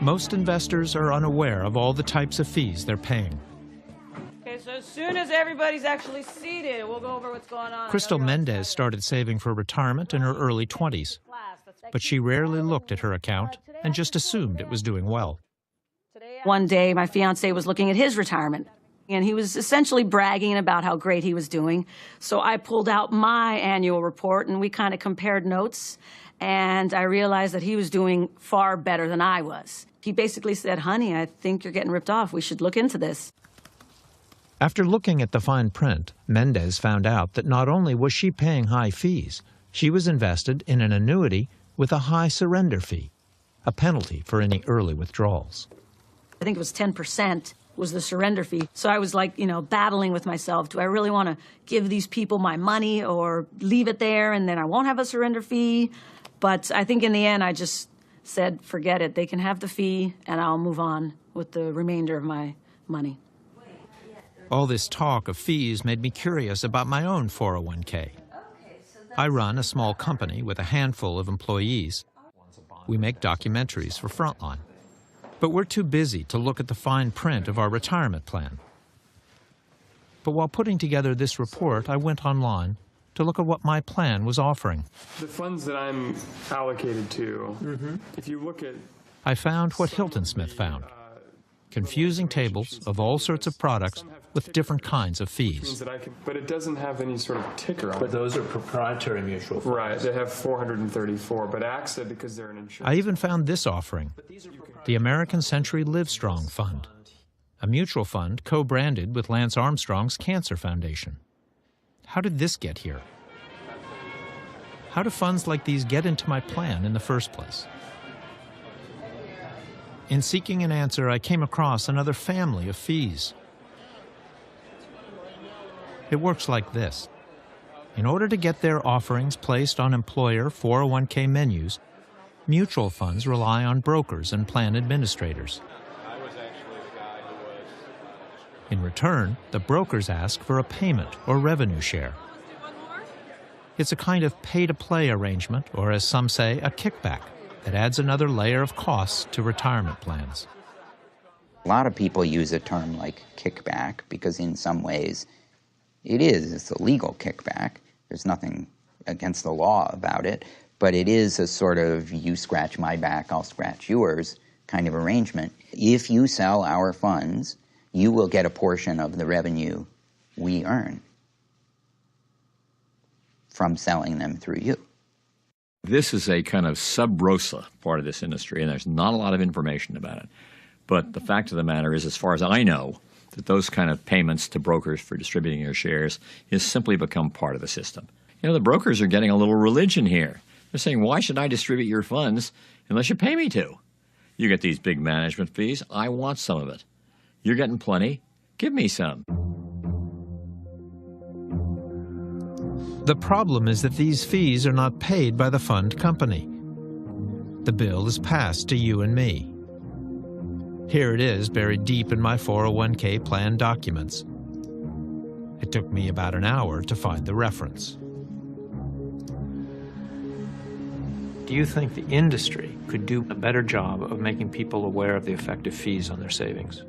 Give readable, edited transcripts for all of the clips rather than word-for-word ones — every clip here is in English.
Most investors are unaware of all the types of fees they're paying. Okay, so as soon as everybody's actually seated, we'll go over what's going on. Crystal Mendez started saving for retirement in her early 20s, but she rarely looked at her account and just assumed it was doing well. One day, my fiancé was looking at his retirement, and he was essentially bragging about how great he was doing. So I pulled out my annual report, and we kind of compared notes, and I realized that he was doing far better than I was. He basically said, "Honey, I think you're getting ripped off. We should look into this." After looking at the fine print, Mendez found out that not only was she paying high fees, she was invested in an annuity with a high surrender fee, a penalty for any early withdrawals. I think it was 10% was the surrender fee. So I was like, battling with myself. Do I really want to give these people my money or leave it there and then I won't have a surrender fee? But I think in the end, I just said, forget it. They can have the fee and I'll move on with the remainder of my money. All this talk of fees made me curious about my own 401k. I run a small company with a handful of employees. We make documentaries for Frontline. But we're too busy to look at the fine print of our retirement plan. But while putting together this report, I went online to look at what my plan was offering. The funds that I'm allocated to, if you look at... I found what Hilton Smith found. Confusing tables of all sorts of products with different kinds of fees. But it doesn't have any sort of ticker on it. But those are proprietary mutual funds. Right, they have 434, but AXA, because they're an insurance... I even found this offering, the American Century Livestrong Fund, a mutual fund co-branded with Lance Armstrong's Cancer Foundation. How did this get here? How do funds like these get into my plan in the first place? In seeking an answer, I came across another family of fees. It works like this. In order to get their offerings placed on employer 401k menus, mutual funds rely on brokers and plan administrators. In return, the brokers ask for a payment or revenue share. It's a kind of pay-to-play arrangement, or as some say, a kickback, that adds another layer of costs to retirement plans. A lot of people use a term like kickback because in some ways it's a legal kickback. There's nothing against the law about it, but it is a sort of you scratch my back, I'll scratch yours kind of arrangement. If you sell our funds, you will get a portion of the revenue we earn from selling them through you. This is a kind of sub rosa part of this industry, and there's not a lot of information about it. But the fact of the matter is, as far as I know, that those kind of payments to brokers for distributing your shares has simply become part of the system. The brokers are getting a little religion here. They're saying, why should I distribute your funds unless you pay me to? You get these big management fees. I want some of it. You're getting plenty. Give me some. The problem is that these fees are not paid by the fund company. The bill is passed to you and me. Here it is, buried deep in my 401k plan documents. It took me about an hour to find the reference. Do you think the industry could do a better job of making people aware of the effect of fees on their savings?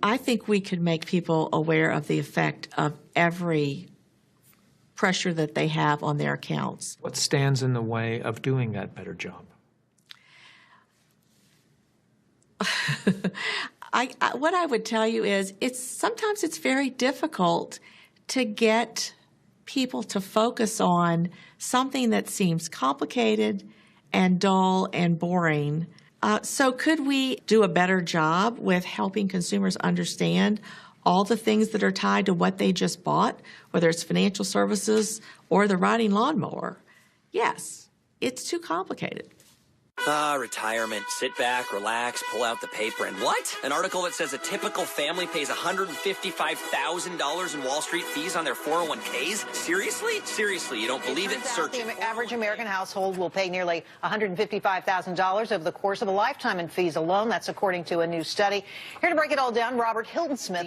I think we could make people aware of the effect of every pressure that they have on their accounts. What stands in the way of doing that better job? What I would tell you is sometimes it's very difficult to get people to focus on something that seems complicated and dull and boring. So could we do a better job with helping consumers understand all the things that are tied to what they just bought, whether it's financial services or the riding lawnmower? Yes, it's too complicated. Retirement. Sit back, relax, pull out the paper, and what? An article that says a typical family pays $155,000 in Wall Street fees on their 401ks? Seriously? Seriously, you don't believe it? Search it. The average American household will pay nearly $155,000 over the course of a lifetime in fees alone. That's according to a new study. Here to break it all down, Robert Hilton Smith.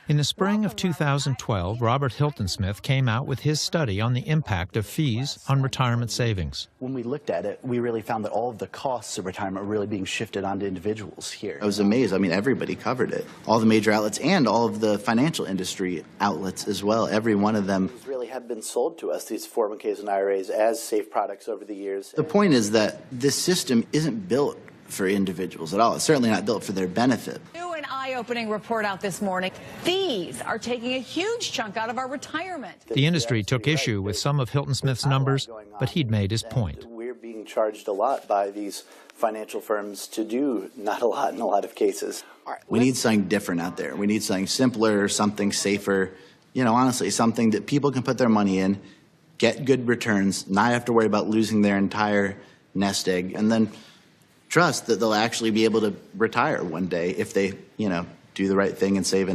In the spring of 2012, Robert Hilton Smith came out with his study on the impact of fees on retirement savings. When we looked at it, we really found that all of the costs of retirement are really being shifted onto individuals here. I was amazed. I mean, everybody covered it. All the major outlets and all of the financial industry outlets as well. Every one of them Really have been sold to us, these 401ks and IRAs, as safe products over the years. The point is that this system isn't built for individuals at all. It's certainly not built for their benefit. New and eye-opening report out this morning. Fees are taking a huge chunk out of our retirement. The industry took issue with some of Hilton Smith's numbers, but he'd made his point. We're being charged a lot by these financial firms to do not a lot in a lot of cases. We need something different out there. We need something simpler, something safer, you know, honestly, something that people can put their money in, get good returns, not have to worry about losing their entire nest egg, and then trust that they'll actually be able to retire one day if they, you know, do the right thing and save